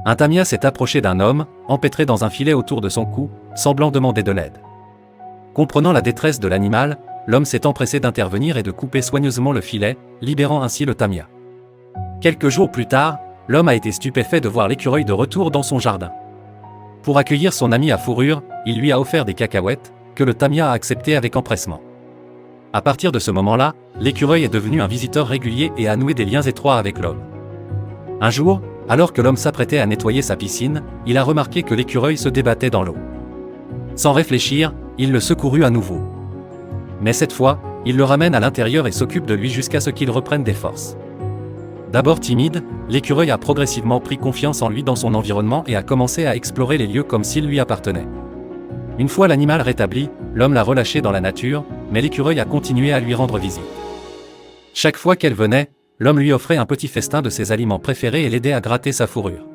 Un tamia s'est approché d'un homme, empêtré dans un filet autour de son cou, semblant demander de l'aide. Comprenant la détresse de l'animal, l'homme s'est empressé d'intervenir et de couper soigneusement le filet, libérant ainsi le tamia. Quelques jours plus tard, l'homme a été stupéfait de voir l'écureuil de retour dans son jardin. Pour accueillir son ami à fourrure, il lui a offert des cacahuètes, que le tamia a acceptées avec empressement. À partir de ce moment-là, l'écureuil est devenu un visiteur régulier et a noué des liens étroits avec l'homme. Un jour, alors que l'homme s'apprêtait à nettoyer sa piscine, il a remarqué que l'écureuil se débattait dans l'eau. Sans réfléchir, il le secourut à nouveau. Mais cette fois, il le ramène à l'intérieur et s'occupe de lui jusqu'à ce qu'il reprenne des forces. D'abord timide, l'écureuil a progressivement pris confiance en lui dans son environnement et a commencé à explorer les lieux comme s'ils lui appartenaient. Une fois l'animal rétabli, l'homme l'a relâché dans la nature, mais l'écureuil a continué à lui rendre visite. Chaque fois qu'elle venait, l'homme lui offrait un petit festin de ses aliments préférés et l'aidait à gratter sa fourrure.